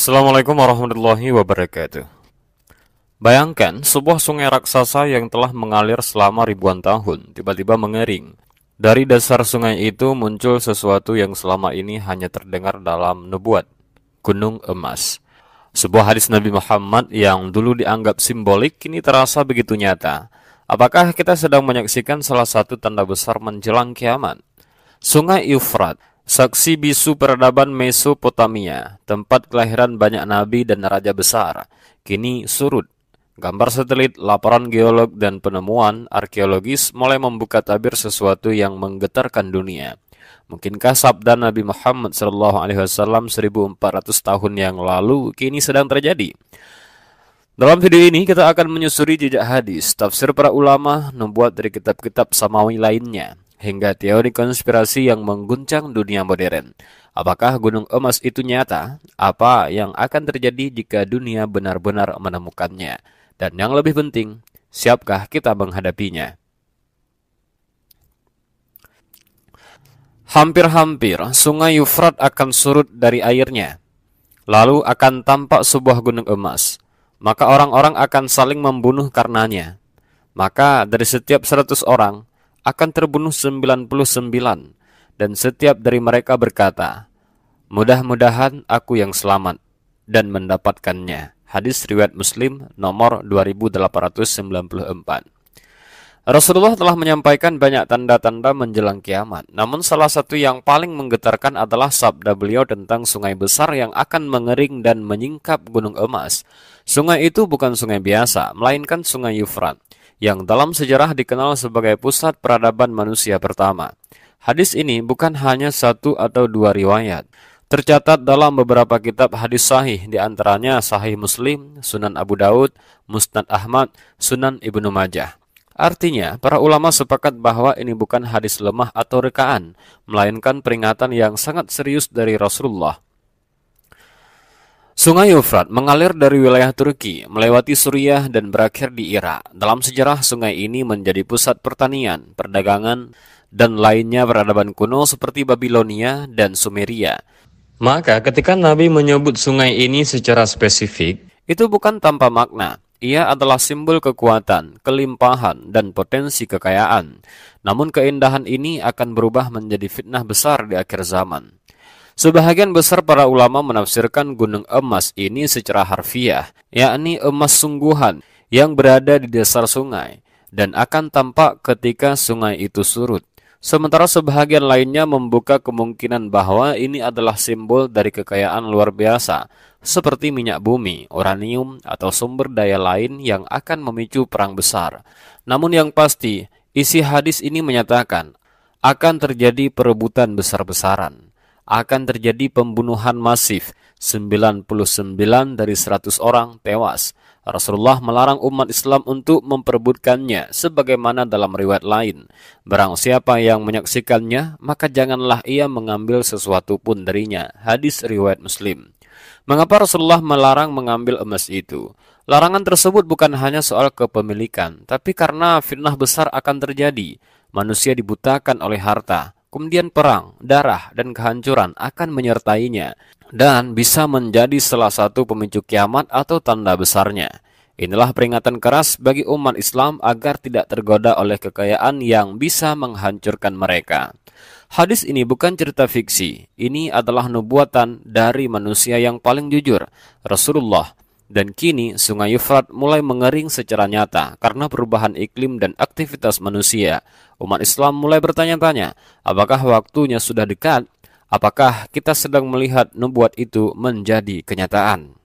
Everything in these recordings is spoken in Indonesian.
Assalamualaikum warahmatullahi wabarakatuh. Bayangkan sebuah sungai raksasa yang telah mengalir selama ribuan tahun tiba-tiba mengering. Dari dasar sungai itu muncul sesuatu yang selama ini hanya terdengar dalam nubuat, gunung emas. Sebuah hadis Nabi Muhammad yang dulu dianggap simbolik kini terasa begitu nyata. Apakah kita sedang menyaksikan salah satu tanda besar menjelang kiamat? Sungai Eufrat, saksi bisu peradaban Mesopotamia, tempat kelahiran banyak nabi dan raja besar, kini surut. Gambar satelit, laporan geolog, dan penemuan arkeologis mulai membuka tabir sesuatu yang menggetarkan dunia. Mungkinkah sabda Nabi Muhammad SAW 1400 tahun yang lalu kini sedang terjadi? Dalam video ini kita akan menyusuri jejak hadis, tafsir para ulama, nubuat dari kitab-kitab samawi lainnya, hingga teori konspirasi yang mengguncang dunia modern. Apakah gunung emas itu nyata? Apa yang akan terjadi jika dunia benar-benar menemukannya? Dan yang lebih penting, siapkah kita menghadapinya? Hampir-hampir sungai Eufrat akan surut dari airnya, lalu akan tampak sebuah gunung emas. Maka orang-orang akan saling membunuh karenanya. Maka dari setiap 100 orang akan terbunuh 99, dan setiap dari mereka berkata, mudah-mudahan aku yang selamat dan mendapatkannya. Hadis riwayat Muslim nomor 2894. Rasulullah telah menyampaikan banyak tanda-tanda menjelang kiamat. Namun salah satu yang paling menggetarkan adalah sabda beliau tentang sungai besar yang akan mengering dan menyingkap gunung emas. Sungai itu bukan sungai biasa, melainkan sungai Eufrat, yang dalam sejarah dikenal sebagai pusat peradaban manusia pertama. Hadis ini bukan hanya satu atau dua riwayat. Tercatat dalam beberapa kitab hadis sahih, di antaranya Sahih Muslim, Sunan Abu Daud, Musnad Ahmad, Sunan Ibnu Majah. Artinya, para ulama sepakat bahwa ini bukan hadis lemah atau rekaan, melainkan peringatan yang sangat serius dari Rasulullah. Sungai Eufrat mengalir dari wilayah Turki, melewati Suriah dan berakhir di Irak. Dalam sejarah, sungai ini menjadi pusat pertanian, perdagangan, dan lainnya peradaban kuno seperti Babilonia dan Sumeria. Maka ketika Nabi menyebut sungai ini secara spesifik, itu bukan tanpa makna. Ia adalah simbol kekuatan, kelimpahan, dan potensi kekayaan. Namun keindahan ini akan berubah menjadi fitnah besar di akhir zaman. Sebahagian besar para ulama menafsirkan gunung emas ini secara harfiah, yakni emas sungguhan yang berada di dasar sungai, dan akan tampak ketika sungai itu surut. Sementara sebahagian lainnya membuka kemungkinan bahwa ini adalah simbol dari kekayaan luar biasa, seperti minyak bumi, uranium, atau sumber daya lain yang akan memicu perang besar. Namun yang pasti, isi hadis ini menyatakan akan terjadi perebutan besar-besaran, akan terjadi pembunuhan masif, 99 dari 100 orang tewas. Rasulullah melarang umat Islam untuk memperebutkannya, sebagaimana dalam riwayat lain, barang siapa yang menyaksikannya, maka janganlah ia mengambil sesuatu pun darinya. Hadis riwayat Muslim. Mengapa Rasulullah melarang mengambil emas itu? Larangan tersebut bukan hanya soal kepemilikan, tapi karena fitnah besar akan terjadi. Manusia dibutakan oleh harta, kemudian perang, darah, dan kehancuran akan menyertainya, dan bisa menjadi salah satu pemicu kiamat atau tanda besarnya. Inilah peringatan keras bagi umat Islam agar tidak tergoda oleh kekayaan yang bisa menghancurkan mereka. Hadis ini bukan cerita fiksi, ini adalah nubuatan dari manusia yang paling jujur, Rasulullah. Dan kini sungai Eufrat mulai mengering secara nyata karena perubahan iklim dan aktivitas manusia. Umat Islam mulai bertanya-tanya, apakah waktunya sudah dekat? Apakah kita sedang melihat nubuat itu menjadi kenyataan?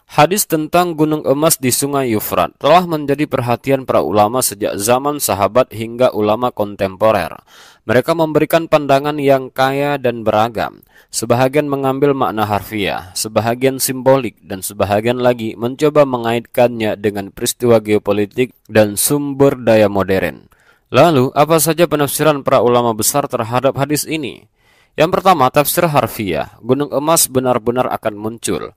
Hadis tentang gunung emas di sungai Eufrat telah menjadi perhatian para ulama sejak zaman sahabat hingga ulama kontemporer. Mereka memberikan pandangan yang kaya dan beragam. Sebahagian mengambil makna harfiah, sebahagian simbolik, dan sebahagian lagi mencoba mengaitkannya dengan peristiwa geopolitik dan sumber daya modern. Lalu, apa saja penafsiran para ulama besar terhadap hadis ini? Yang pertama, tafsir harfiah. Gunung emas benar-benar akan muncul.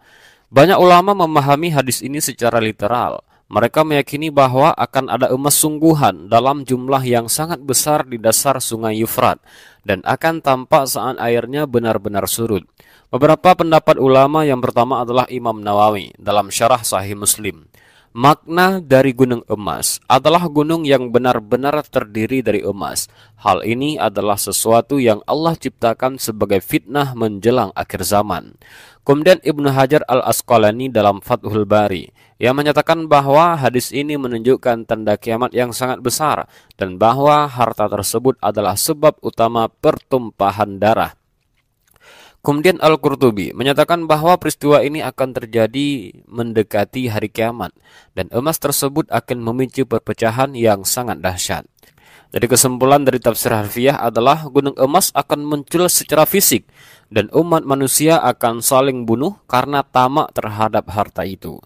Banyak ulama memahami hadis ini secara literal. Mereka meyakini bahwa akan ada emas sungguhan dalam jumlah yang sangat besar di dasar sungai Yufrat dan akan tampak saat airnya benar-benar surut. Beberapa pendapat ulama yang pertama adalah Imam Nawawi dalam Syarah Sahih Muslim. Makna dari gunung emas adalah gunung yang benar-benar terdiri dari emas. Hal ini adalah sesuatu yang Allah ciptakan sebagai fitnah menjelang akhir zaman. Kemudian Ibnu Hajar Al-Asqalani dalam Fathul Bari yang menyatakan bahwa hadis ini menunjukkan tanda kiamat yang sangat besar dan bahwa harta tersebut adalah sebab utama pertumpahan darah. Kemudian Al-Qurtubi menyatakan bahwa peristiwa ini akan terjadi mendekati hari kiamat dan emas tersebut akan memicu perpecahan yang sangat dahsyat. Jadi kesimpulan dari tafsir harfiah adalah gunung emas akan muncul secara fisik dan umat manusia akan saling bunuh karena tamak terhadap harta itu.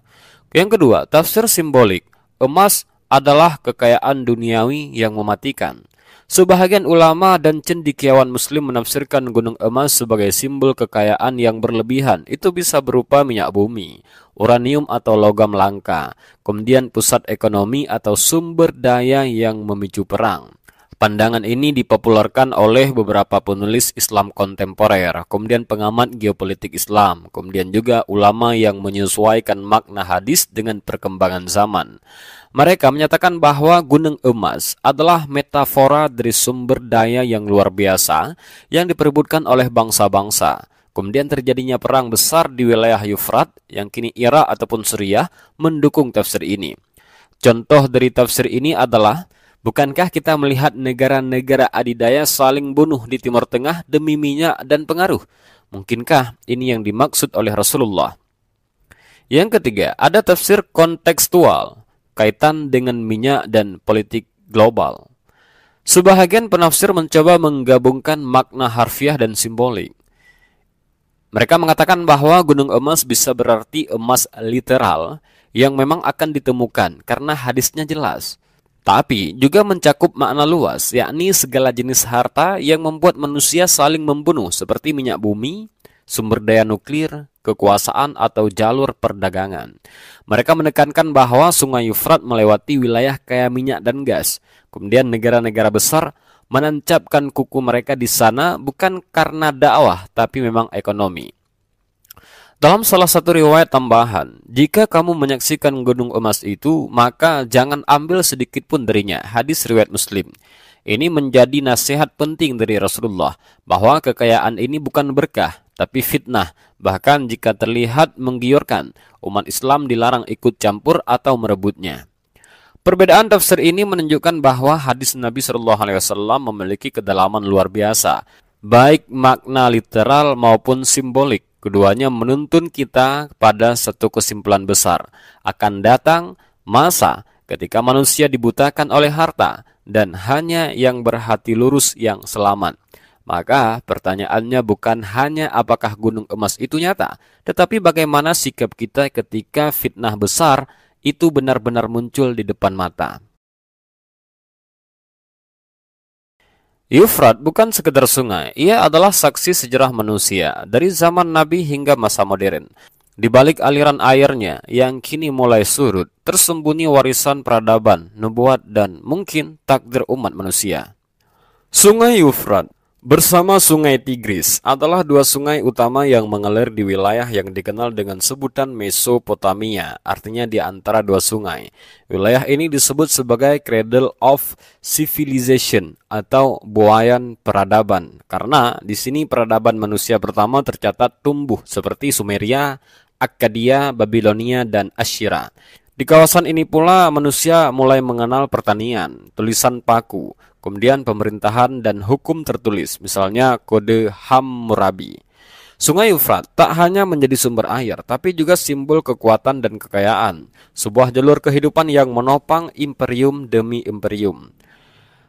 Yang kedua, tafsir simbolik. Emas adalah kekayaan duniawi yang mematikan. Sebahagian ulama dan cendekiawan muslim menafsirkan gunung emas sebagai simbol kekayaan yang berlebihan. Itu bisa berupa minyak bumi, uranium atau logam langka, kemudian pusat ekonomi atau sumber daya yang memicu perang. Pandangan ini dipopulerkan oleh beberapa penulis Islam kontemporer, kemudian pengamat geopolitik Islam, kemudian juga ulama yang menyesuaikan makna hadis dengan perkembangan zaman. Mereka menyatakan bahwa gunung emas adalah metafora dari sumber daya yang luar biasa yang diperebutkan oleh bangsa-bangsa. Kemudian terjadinya perang besar di wilayah Yufrat yang kini Irak ataupun Suriah mendukung tafsir ini. Contoh dari tafsir ini adalah, bukankah kita melihat negara-negara adidaya saling bunuh di Timur Tengah demi minyak dan pengaruh? Mungkinkah ini yang dimaksud oleh Rasulullah? Yang ketiga, ada tafsir kontekstual, kaitan dengan minyak dan politik global. Sebahagian penafsir mencoba menggabungkan makna harfiah dan simbolik. Mereka mengatakan bahwa gunung emas bisa berarti emas literal yang memang akan ditemukan karena hadisnya jelas. Tapi juga mencakup makna luas, yakni segala jenis harta yang membuat manusia saling membunuh seperti minyak bumi, sumber daya nuklir, kekuasaan atau jalur perdagangan. Mereka menekankan bahwa sungai Yufrat melewati wilayah kaya minyak dan gas. Kemudian negara-negara besar menancapkan kuku mereka di sana bukan karena dakwah, tapi memang ekonomi. Dalam salah satu riwayat tambahan, jika kamu menyaksikan gunung emas itu, maka jangan ambil sedikit pun darinya. Hadis riwayat Muslim. Ini menjadi nasihat penting dari Rasulullah, bahwa kekayaan ini bukan berkah, tapi fitnah. Bahkan jika terlihat menggiurkan, umat Islam dilarang ikut campur atau merebutnya. Perbedaan tafsir ini menunjukkan bahwa hadis Nabi SAW memiliki kedalaman luar biasa, baik makna literal maupun simbolik. Keduanya menuntun kita pada satu kesimpulan besar. Akan datang masa ketika manusia dibutakan oleh harta dan hanya yang berhati lurus yang selamat. Maka pertanyaannya bukan hanya apakah gunung emas itu nyata, tetapi bagaimana sikap kita ketika fitnah besar itu benar-benar muncul di depan mata. Yufrat bukan sekedar sungai, ia adalah saksi sejarah manusia dari zaman Nabi hingga masa modern. Di balik aliran airnya yang kini mulai surut, tersembunyi warisan peradaban, nubuat dan mungkin takdir umat manusia. Sungai Yufrat bersama Sungai Tigris adalah dua sungai utama yang mengalir di wilayah yang dikenal dengan sebutan Mesopotamia, artinya di antara dua sungai. Wilayah ini disebut sebagai Cradle of Civilization atau buayan peradaban, karena di sini peradaban manusia pertama tercatat tumbuh seperti Sumeria, Akkadia, Babilonia, dan Asyira. Di kawasan ini pula manusia mulai mengenal pertanian, tulisan paku, kemudian pemerintahan dan hukum tertulis, misalnya Kode Hammurabi. Sungai Yufrat tak hanya menjadi sumber air, tapi juga simbol kekuatan dan kekayaan, sebuah jalur kehidupan yang menopang imperium demi imperium.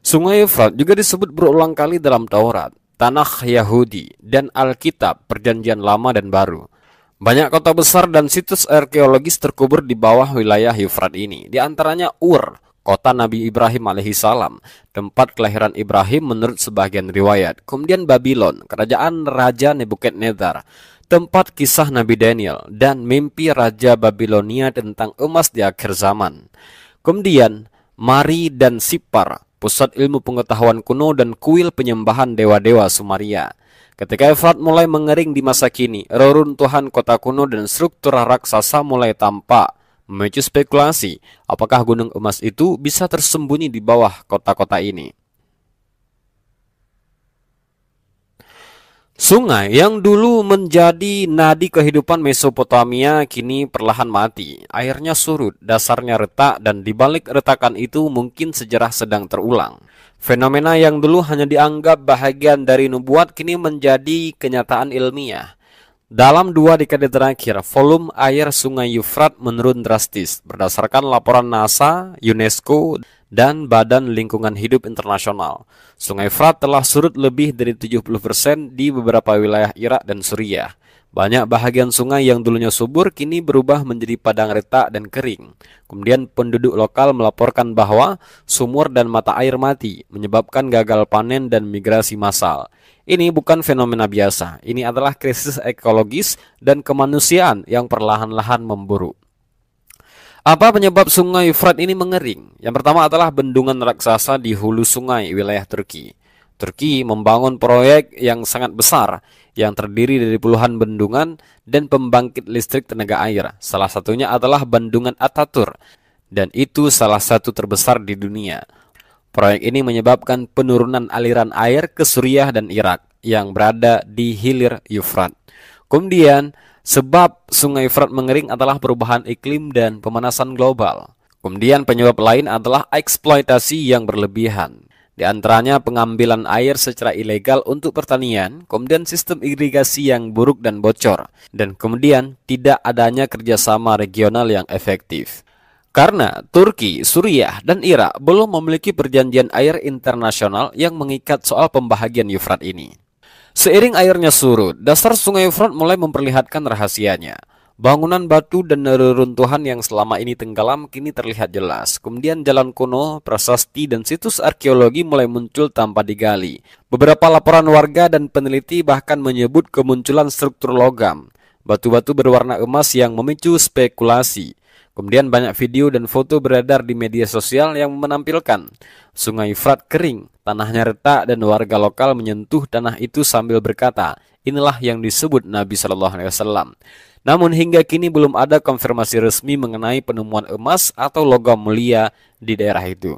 Sungai Yufrat juga disebut berulang kali dalam Taurat, Tanakh Yahudi, dan Alkitab Perjanjian Lama dan Baru. Banyak kota besar dan situs arkeologis terkubur di bawah wilayah Yufrat ini, di antaranya Ur, kota Nabi Ibrahim alaihissalam, tempat kelahiran Ibrahim menurut sebagian riwayat. Kemudian Babylon, kerajaan Raja Nebukadnezar, tempat kisah Nabi Daniel, dan mimpi Raja Babilonia tentang emas di akhir zaman. Kemudian, Mari dan Sipar, pusat ilmu pengetahuan kuno dan kuil penyembahan dewa-dewa Sumeria. Ketika Efrat mulai mengering di masa kini, reruntuhan kota kuno dan struktur raksasa mulai tampak, memicu spekulasi apakah gunung emas itu bisa tersembunyi di bawah kota-kota ini. Sungai yang dulu menjadi nadi kehidupan Mesopotamia kini perlahan mati. Airnya surut, dasarnya retak, dan di balik retakan itu mungkin sejarah sedang terulang. Fenomena yang dulu hanya dianggap bahagian dari nubuat kini menjadi kenyataan ilmiah. Dalam 2 dekade terakhir, volume air Sungai Yufrat menurun drastis berdasarkan laporan NASA, UNESCO, dan Badan Lingkungan Hidup Internasional. Sungai Frat telah surut lebih dari 70% di beberapa wilayah Irak dan Suriah. Banyak bahagian sungai yang dulunya subur kini berubah menjadi padang retak dan kering. Kemudian penduduk lokal melaporkan bahwa sumur dan mata air mati, menyebabkan gagal panen dan migrasi massal. Ini bukan fenomena biasa, ini adalah krisis ekologis dan kemanusiaan yang perlahan-lahan memburuk. Apa penyebab sungai Yufrat ini mengering? Yang pertama adalah bendungan raksasa di hulu sungai wilayah Turki. Turki membangun proyek yang sangat besar yang terdiri dari puluhan bendungan dan pembangkit listrik tenaga air. Salah satunya adalah Bendungan Ataturk, dan itu salah satu terbesar di dunia. Proyek ini menyebabkan penurunan aliran air ke Suriah dan Irak yang berada di hilir Yufrat. Kemudian, sebab Sungai Frat mengering adalah perubahan iklim dan pemanasan global. Kemudian penyebab lain adalah eksploitasi yang berlebihan. Di antaranya pengambilan air secara ilegal untuk pertanian, kemudian sistem irigasi yang buruk dan bocor, dan kemudian tidak adanya kerjasama regional yang efektif. Karena Turki, Suriah, dan Irak belum memiliki perjanjian air internasional yang mengikat soal pembahagian Yufrat ini. Seiring airnya surut, dasar Sungai Yufrat mulai memperlihatkan rahasianya. Bangunan batu dan reruntuhan yang selama ini tenggelam kini terlihat jelas. Kemudian jalan kuno, prasasti, dan situs arkeologi mulai muncul tanpa digali. Beberapa laporan warga dan peneliti bahkan menyebut kemunculan struktur logam, batu-batu berwarna emas yang memicu spekulasi. Kemudian banyak video dan foto beredar di media sosial yang menampilkan Sungai Yufrat kering, tanahnya retak, dan warga lokal menyentuh tanah itu sambil berkata, inilah yang disebut Nabi Shallallahu Alaihi Wasallam. Namun hingga kini belum ada konfirmasi resmi mengenai penemuan emas atau logam mulia di daerah itu.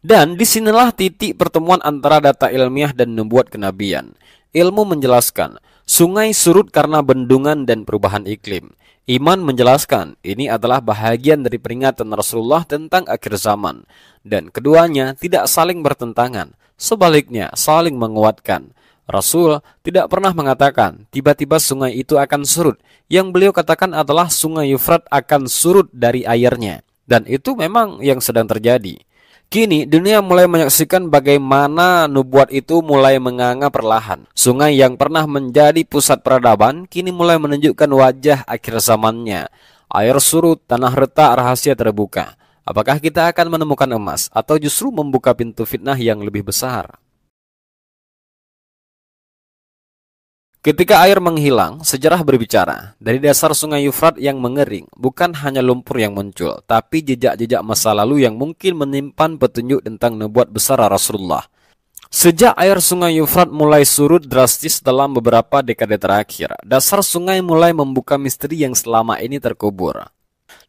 Dan disinilah titik pertemuan antara data ilmiah dan nubuat kenabian. Ilmu menjelaskan, sungai surut karena bendungan dan perubahan iklim. Iman menjelaskan, ini adalah bahagian dari peringatan Rasulullah tentang akhir zaman. Dan keduanya tidak saling bertentangan, sebaliknya saling menguatkan. Rasul tidak pernah mengatakan, tiba-tiba sungai itu akan surut. Yang beliau katakan adalah Sungai Yufrat akan surut dari airnya. Dan itu memang yang sedang terjadi. Kini dunia mulai menyaksikan bagaimana nubuat itu mulai menganga perlahan. Sungai yang pernah menjadi pusat peradaban kini mulai menunjukkan wajah akhir zamannya. Air surut, tanah retak, rahasia terbuka. Apakah kita akan menemukan emas atau justru membuka pintu fitnah yang lebih besar? Ketika air menghilang, sejarah berbicara. Dari dasar Sungai Yufrat yang mengering, bukan hanya lumpur yang muncul, tapi jejak-jejak masa lalu yang mungkin menyimpan petunjuk tentang nubuat besar Rasulullah. Sejak air Sungai Yufrat mulai surut drastis dalam beberapa dekade terakhir, dasar sungai mulai membuka misteri yang selama ini terkubur.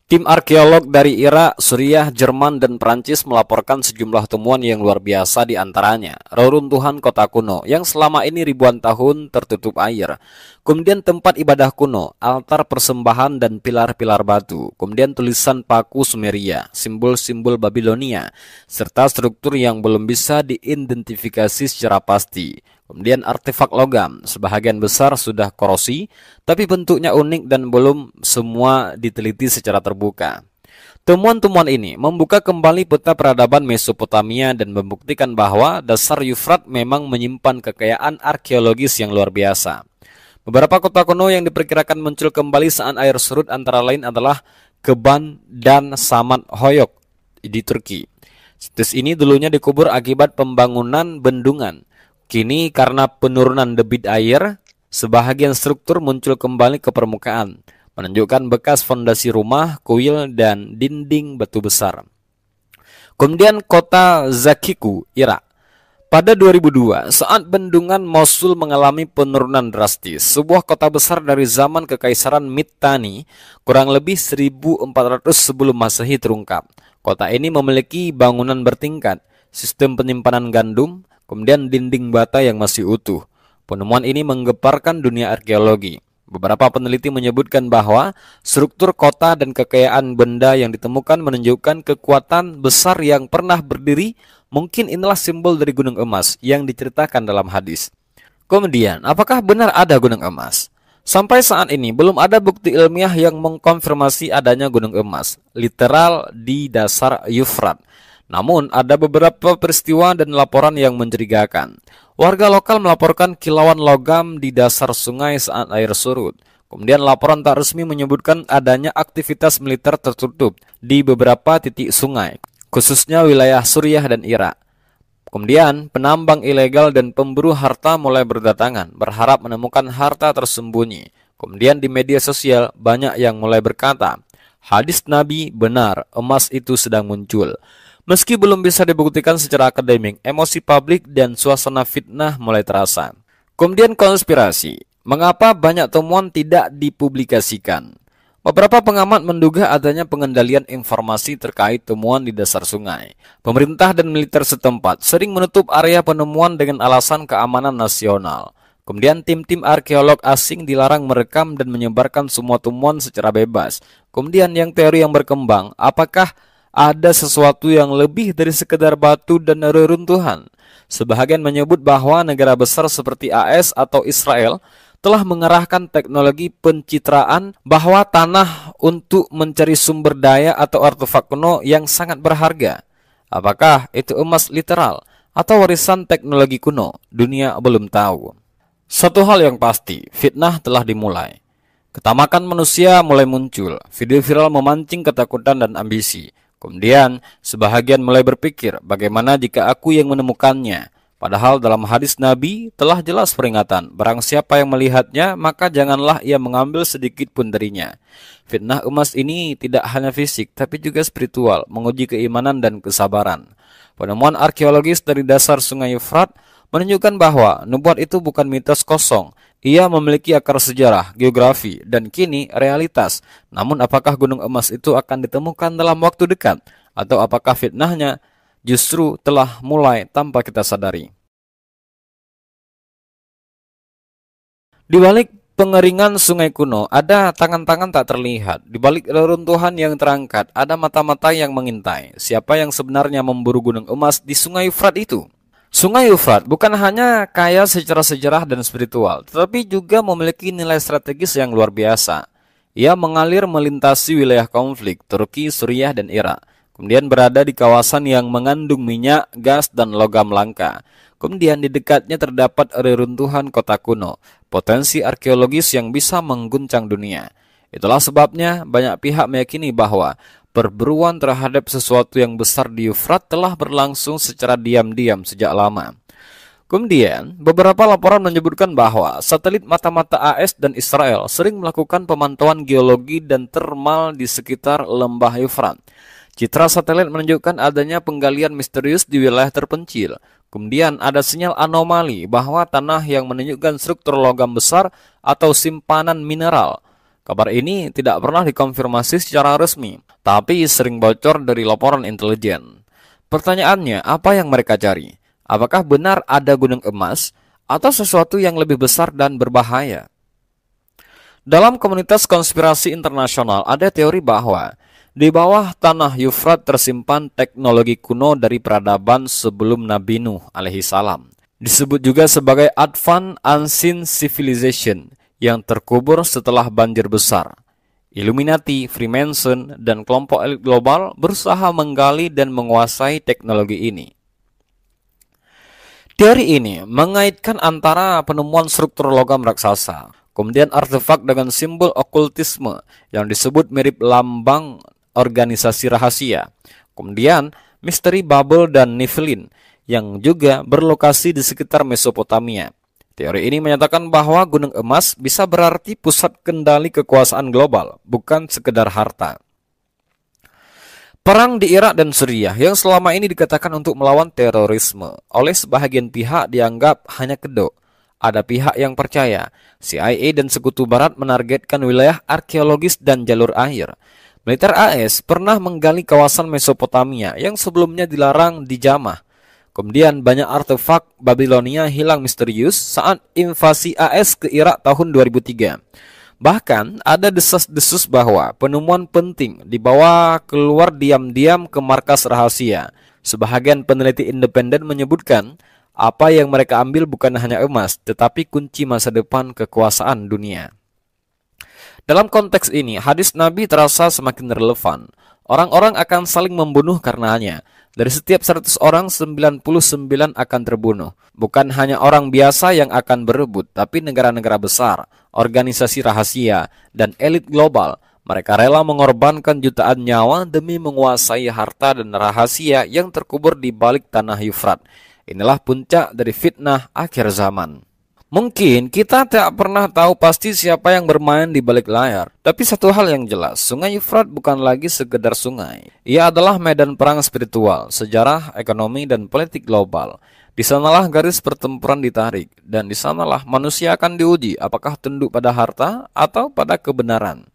Tim arkeolog dari Irak, Suriah, Jerman, dan Prancis melaporkan sejumlah temuan yang luar biasa, di antaranya reruntuhan kota kuno yang selama ini ribuan tahun tertutup air. Kemudian tempat ibadah kuno, altar persembahan dan pilar-pilar batu. Kemudian tulisan paku Sumeria, simbol-simbol Babilonia, serta struktur yang belum bisa diidentifikasi secara pasti. Kemudian artefak logam, sebahagian besar sudah korosi, tapi bentuknya unik dan belum semua diteliti secara terbuka. Temuan-temuan ini membuka kembali peta peradaban Mesopotamia dan membuktikan bahwa dasar Yufrat memang menyimpan kekayaan arkeologis yang luar biasa. Beberapa kota kuno yang diperkirakan muncul kembali saat air surut antara lain adalah Keban dan Samat Hoyok di Turki. Situs ini dulunya dikubur akibat pembangunan bendungan. Kini karena penurunan debit air, Sebahagian struktur muncul kembali ke permukaan, menunjukkan bekas fondasi rumah, kuil, dan dinding batu besar. Kemudian kota Zakiku, Irak. Pada 2002, saat bendungan Mosul mengalami penurunan drastis, sebuah kota besar dari zaman Kekaisaran Mitanni, kurang lebih 1400 sebelum Masehi terungkap. Kota ini memiliki bangunan bertingkat, sistem penyimpanan gandum, kemudian dinding bata yang masih utuh. Penemuan ini menggemparkan dunia arkeologi. Beberapa peneliti menyebutkan bahwa struktur kota dan kekayaan benda yang ditemukan menunjukkan kekuatan besar yang pernah berdiri. Mungkin inilah simbol dari gunung emas yang diceritakan dalam hadis. Kemudian, apakah benar ada gunung emas? Sampai saat ini belum ada bukti ilmiah yang mengkonfirmasi adanya gunung emas literal di dasar Eufrat. Namun, ada beberapa peristiwa dan laporan yang mencurigakan. Warga lokal melaporkan kilauan logam di dasar sungai saat air surut. Kemudian laporan tak resmi menyebutkan adanya aktivitas militer tertutup di beberapa titik sungai, khususnya wilayah Suriah dan Irak. Kemudian penambang ilegal dan pemburu harta mulai berdatangan, berharap menemukan harta tersembunyi. Kemudian di media sosial banyak yang mulai berkata, hadis Nabi benar, emas itu sedang muncul. Meski belum bisa dibuktikan secara akademik, emosi publik dan suasana fitnah mulai terasa. Kemudian konspirasi. Mengapa banyak temuan tidak dipublikasikan? Beberapa pengamat menduga adanya pengendalian informasi terkait temuan di dasar sungai. Pemerintah dan militer setempat sering menutup area penemuan dengan alasan keamanan nasional. Kemudian tim-tim arkeolog asing dilarang merekam dan menyebarkan semua temuan secara bebas. Kemudian teori yang berkembang, apakah ada sesuatu yang lebih dari sekedar batu dan reruntuhan? Sebahagian menyebut bahwa negara besar seperti AS atau Israel telah mengerahkan teknologi pencitraan bahwa tanah untuk mencari sumber daya atau artefak kuno yang sangat berharga. Apakah itu emas literal atau warisan teknologi kuno? Dunia belum tahu. Satu hal yang pasti, fitnah telah dimulai. Ketamakan manusia mulai muncul. Video viral memancing ketakutan dan ambisi. Kemudian, sebahagian mulai berpikir, bagaimana jika aku yang menemukannya? Padahal dalam hadis Nabi telah jelas peringatan, barang siapa yang melihatnya, maka janganlah ia mengambil sedikit pun darinya. Fitnah emas ini tidak hanya fisik, tapi juga spiritual, menguji keimanan dan kesabaran. Penemuan arkeologis dari dasar sungai Eufrat menunjukkan bahwa nubuat itu bukan mitos kosong. Ia memiliki akar sejarah, geografi, dan kini realitas. Namun apakah gunung emas itu akan ditemukan dalam waktu dekat? Atau apakah fitnahnya justru telah mulai tanpa kita sadari? Di balik pengeringan sungai kuno, ada tangan-tangan tak terlihat. Di balik reruntuhan yang terangkat, ada mata-mata yang mengintai. Siapa yang sebenarnya memburu gunung emas di sungai Eufrat itu? Sungai Eufrat bukan hanya kaya secara sejarah dan spiritual, tetapi juga memiliki nilai strategis yang luar biasa. Ia mengalir melintasi wilayah konflik Turki, Suriah, dan Irak. Kemudian berada di kawasan yang mengandung minyak, gas, dan logam langka. Kemudian di dekatnya terdapat reruntuhan kota kuno, potensi arkeologis yang bisa mengguncang dunia. Itulah sebabnya banyak pihak meyakini bahwa perburuan terhadap sesuatu yang besar di Eufrat telah berlangsung secara diam-diam sejak lama. Kemudian, beberapa laporan menyebutkan bahwa satelit mata-mata AS dan Israel sering melakukan pemantauan geologi dan termal di sekitar lembah Eufrat. Citra satelit menunjukkan adanya penggalian misterius di wilayah terpencil. Kemudian ada sinyal anomali bahwa tanah yang menunjukkan struktur logam besar atau simpanan mineral. Kabar ini tidak pernah dikonfirmasi secara resmi, tapi sering bocor dari laporan intelijen. Pertanyaannya, apa yang mereka cari? Apakah benar ada gunung emas atau sesuatu yang lebih besar dan berbahaya? Dalam komunitas konspirasi internasional ada teori bahwa di bawah tanah Eufrat tersimpan teknologi kuno dari peradaban sebelum Nabi Nuh alaihi salam. Disebut juga sebagai Advanced Ancient Civilization yang terkubur setelah banjir besar. Illuminati, Freemason, dan kelompok elit global berusaha menggali dan menguasai teknologi ini. Teori ini mengaitkan antara penemuan struktur logam raksasa, kemudian artefak dengan simbol okultisme yang disebut mirip lambang organisasi rahasia, kemudian misteri Babel dan Nephilim yang juga berlokasi di sekitar Mesopotamia. Teori ini menyatakan bahwa gunung emas bisa berarti pusat kendali kekuasaan global, bukan sekedar harta. Perang di Irak dan Suriah yang selama ini dikatakan untuk melawan terorisme oleh sebahagian pihak dianggap hanya kedok. Ada pihak yang percaya CIA dan Sekutu Barat menargetkan wilayah arkeologis dan jalur air. Militer AS pernah menggali kawasan Mesopotamia yang sebelumnya dilarang dijamah. Kemudian banyak artefak Babilonia hilang misterius saat invasi AS ke Irak tahun 2003. Bahkan ada desas-desus bahwa penemuan penting dibawa keluar diam-diam ke markas rahasia. Sebahagian peneliti independen menyebutkan apa yang mereka ambil bukan hanya emas, tetapi kunci masa depan kekuasaan dunia. Dalam konteks ini, hadis Nabi terasa semakin relevan. Orang-orang akan saling membunuh karenanya. Dari setiap 100 orang, 99 akan terbunuh. Bukan hanya orang biasa yang akan berebut, tapi negara-negara besar, organisasi rahasia, dan elit global. Mereka rela mengorbankan jutaan nyawa demi menguasai harta dan rahasia yang terkubur di balik tanah Yufrat. Inilah puncak dari fitnah akhir zaman. Mungkin kita tak pernah tahu pasti siapa yang bermain di balik layar. Tapi satu hal yang jelas, Sungai Yufrat bukan lagi sekedar sungai. Ia adalah medan perang spiritual, sejarah, ekonomi, dan politik global. Di sanalah garis pertempuran ditarik, dan di sanalah manusia akan diuji apakah tunduk pada harta atau pada kebenaran.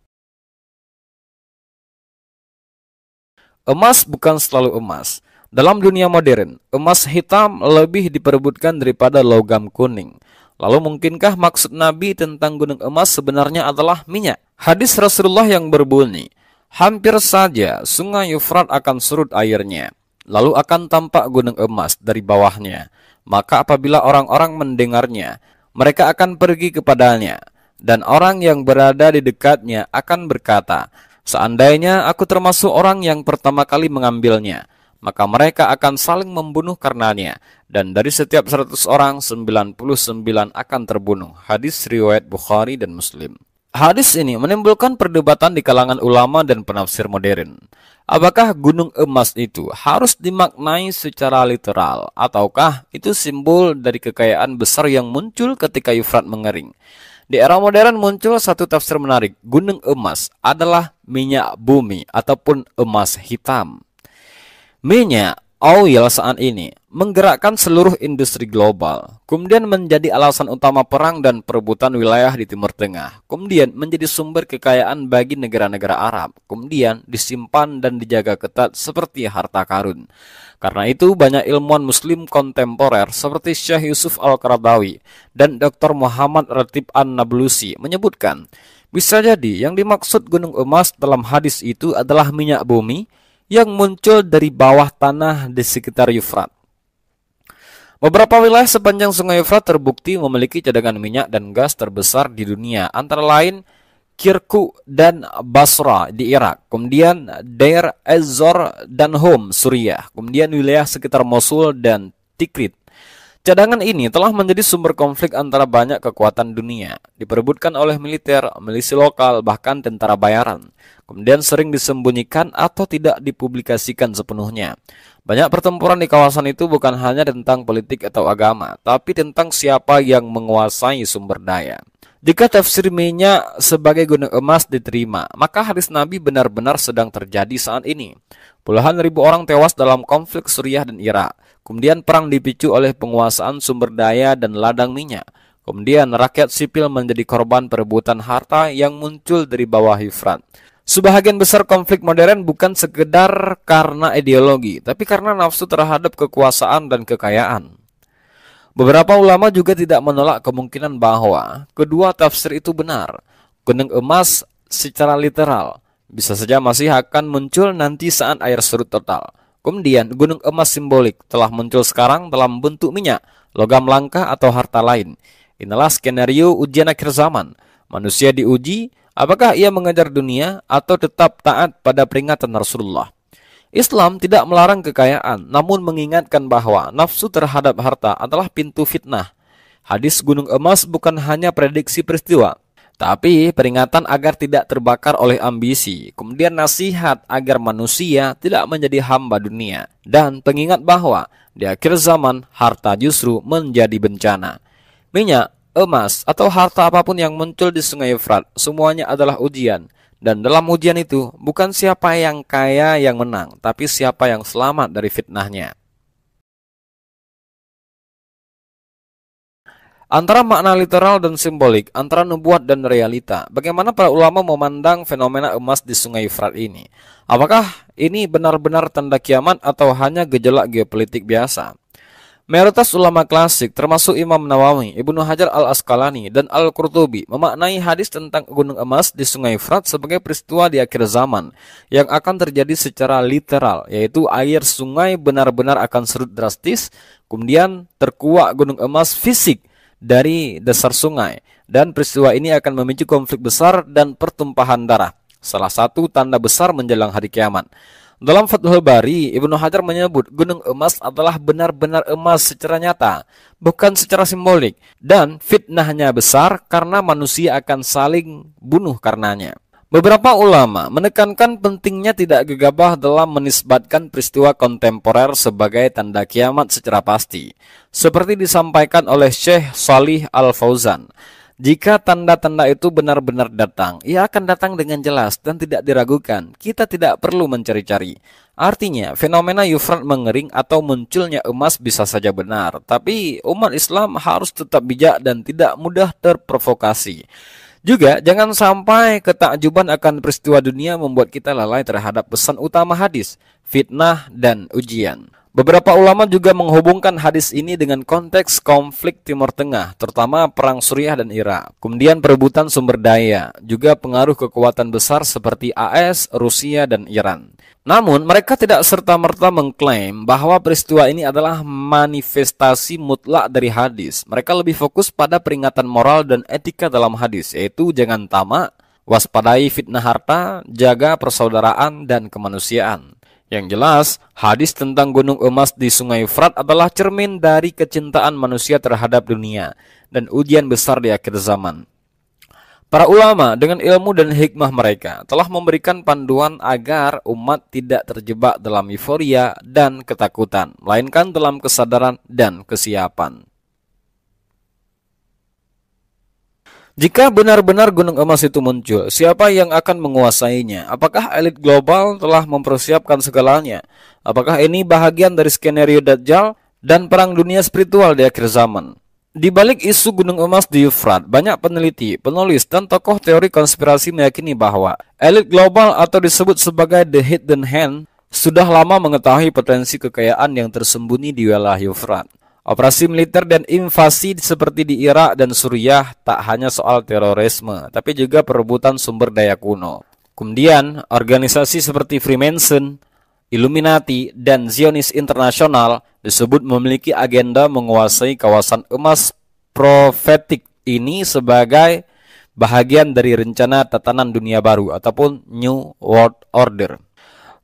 Emas bukan selalu emas. Dalam dunia modern, emas hitam lebih diperebutkan daripada logam kuning. Lalu mungkinkah maksud Nabi tentang gunung emas sebenarnya adalah minyak? Hadis Rasulullah yang berbunyi, hampir saja sungai Yufrat akan surut airnya, lalu akan tampak gunung emas dari bawahnya. Maka apabila orang-orang mendengarnya, mereka akan pergi kepadanya, dan orang yang berada di dekatnya akan berkata, seandainya aku termasuk orang yang pertama kali mengambilnya, maka mereka akan saling membunuh karenanya, dan dari setiap 100 orang 99 akan terbunuh. Hadis riwayat Bukhari dan Muslim. Hadis ini menimbulkan perdebatan di kalangan ulama dan penafsir modern. Apakah gunung emas itu harus dimaknai secara literal, ataukah itu simbol dari kekayaan besar yang muncul ketika Yufrat mengering? Di era modern muncul satu tafsir menarik. Gunung emas adalah minyak bumi ataupun emas hitam. Minyak, oil saat ini menggerakkan seluruh industri global, kemudian menjadi alasan utama perang dan perebutan wilayah di Timur Tengah, kemudian menjadi sumber kekayaan bagi negara-negara Arab, kemudian disimpan dan dijaga ketat seperti harta karun. Karena itu banyak ilmuwan muslim kontemporer seperti Syekh Yusuf Al-Qaradawi dan Dr. Muhammad Ratib An-Nablusi menyebutkan, bisa jadi yang dimaksud gunung emas dalam hadis itu adalah minyak bumi yang muncul dari bawah tanah di sekitar Yufrat. Beberapa wilayah sepanjang sungai Yufrat terbukti memiliki cadangan minyak dan gas terbesar di dunia, antara lain Kirkuk dan Basra di Irak, kemudian Deir ez-Zor dan Hom, Suriah, kemudian wilayah sekitar Mosul dan Tikrit. Cadangan ini telah menjadi sumber konflik antara banyak kekuatan dunia, diperebutkan oleh militer, milisi lokal, bahkan tentara bayaran. Kemudian sering disembunyikan atau tidak dipublikasikan sepenuhnya. Banyak pertempuran di kawasan itu bukan hanya tentang politik atau agama, tapi tentang siapa yang menguasai sumber daya. Jika tafsir minyak sebagai gunung emas diterima, maka hadis Nabi benar-benar sedang terjadi saat ini. Puluhan ribu orang tewas dalam konflik Suriah dan Irak. Kemudian perang dipicu oleh penguasaan sumber daya dan ladang minyak. Kemudian rakyat sipil menjadi korban perebutan harta yang muncul dari bawah Yufrat. Sebahagian besar konflik modern bukan sekedar karena ideologi, tapi karena nafsu terhadap kekuasaan dan kekayaan. Beberapa ulama juga tidak menolak kemungkinan bahwa kedua tafsir itu benar. Gunung emas secara literal bisa saja masih akan muncul nanti saat air surut total. Kemudian gunung emas simbolik telah muncul sekarang dalam bentuk minyak, logam langka atau harta lain. Inilah skenario ujian akhir zaman. Manusia diuji, apakah ia mengejar dunia atau tetap taat pada peringatan Rasulullah. Islam tidak melarang kekayaan, namun mengingatkan bahwa nafsu terhadap harta adalah pintu fitnah. Hadis gunung emas bukan hanya prediksi peristiwa, tapi peringatan agar tidak terbakar oleh ambisi, kemudian nasihat agar manusia tidak menjadi hamba dunia, dan pengingat bahwa di akhir zaman harta justru menjadi bencana. Minyak, emas, atau harta apapun yang muncul di Sungai Efrat, semuanya adalah ujian. Dan dalam ujian itu, bukan siapa yang kaya yang menang, tapi siapa yang selamat dari fitnahnya. Antara makna literal dan simbolik, antara nubuat dan realita, bagaimana para ulama memandang fenomena emas di Sungai Efrat ini? Apakah ini benar-benar tanda kiamat atau hanya gejolak geopolitik biasa? Mayoritas ulama klasik termasuk Imam Nawawi, Ibnu Hajar al-Asqalani, dan Al-Qurtubi memaknai hadis tentang gunung emas di Sungai Efrat sebagai peristiwa di akhir zaman yang akan terjadi secara literal, yaitu air sungai benar-benar akan surut drastis, kemudian terkuak gunung emas fisik dari dasar sungai, dan peristiwa ini akan memicu konflik besar dan pertumpahan darah, salah satu tanda besar menjelang hari kiamat. Dalam Fathul Bari, Ibnu Hajar menyebut gunung emas adalah benar-benar emas secara nyata, bukan secara simbolik, dan fitnahnya besar karena manusia akan saling bunuh karenanya. Beberapa ulama menekankan pentingnya tidak gegabah dalam menisbatkan peristiwa kontemporer sebagai tanda kiamat secara pasti, seperti disampaikan oleh Syekh Shalih Al-Fauzan. Jika tanda-tanda itu benar-benar datang, ia akan datang dengan jelas dan tidak diragukan. Kita tidak perlu mencari-cari. Artinya, fenomena Efrat mengering atau munculnya emas bisa saja benar, tapi umat Islam harus tetap bijak dan tidak mudah terprovokasi. Juga, jangan sampai ketakjuban akan peristiwa dunia membuat kita lalai terhadap pesan utama hadis, fitnah dan ujian. Beberapa ulama juga menghubungkan hadis ini dengan konteks konflik Timur Tengah, terutama Perang Suriah dan Irak. Kemudian perebutan sumber daya, juga pengaruh kekuatan besar seperti AS, Rusia, dan Iran. Namun, mereka tidak serta-merta mengklaim bahwa peristiwa ini adalah manifestasi mutlak dari hadis. Mereka lebih fokus pada peringatan moral dan etika dalam hadis, yaitu jangan tamak, waspadai fitnah harta, jaga persaudaraan dan kemanusiaan. Yang jelas, hadis tentang gunung emas di Sungai Efrat adalah cermin dari kecintaan manusia terhadap dunia dan ujian besar di akhir zaman. Para ulama dengan ilmu dan hikmah mereka telah memberikan panduan agar umat tidak terjebak dalam euforia dan ketakutan, melainkan dalam kesadaran dan kesiapan. Jika benar-benar gunung emas itu muncul, siapa yang akan menguasainya? Apakah elit global telah mempersiapkan segalanya? Apakah ini bahagian dari skenario Dajjal dan perang dunia spiritual di akhir zaman? Di balik isu gunung emas di Efrat, banyak peneliti, penulis, dan tokoh teori konspirasi meyakini bahwa elit global atau disebut sebagai the hidden hand sudah lama mengetahui potensi kekayaan yang tersembunyi di wilayah Efrat. Operasi militer dan invasi seperti di Irak dan Suriah tak hanya soal terorisme, tapi juga perebutan sumber daya kuno. Kemudian, organisasi seperti Freemason, Illuminati, dan Zionis Internasional disebut memiliki agenda menguasai kawasan emas profetik ini sebagai bahagian dari rencana tatanan dunia baru ataupun New World Order.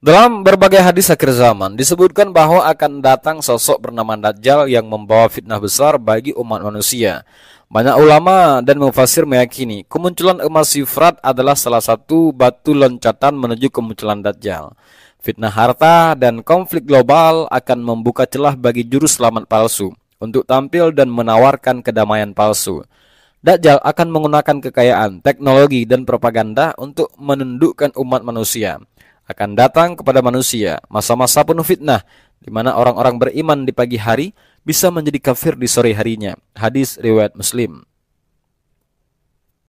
Dalam berbagai hadis akhir zaman disebutkan bahwa akan datang sosok bernama Dajjal yang membawa fitnah besar bagi umat manusia. Banyak ulama dan mufasir meyakini kemunculan emas Efrat adalah salah satu batu loncatan menuju kemunculan Dajjal. Fitnah harta dan konflik global akan membuka celah bagi juru selamat palsu untuk tampil dan menawarkan kedamaian palsu. Dajjal akan menggunakan kekayaan, teknologi, dan propaganda untuk menundukkan umat manusia. Akan datang kepada manusia masa-masa penuh fitnah, di mana orang-orang beriman di pagi hari bisa menjadi kafir di sore harinya. Hadis riwayat Muslim.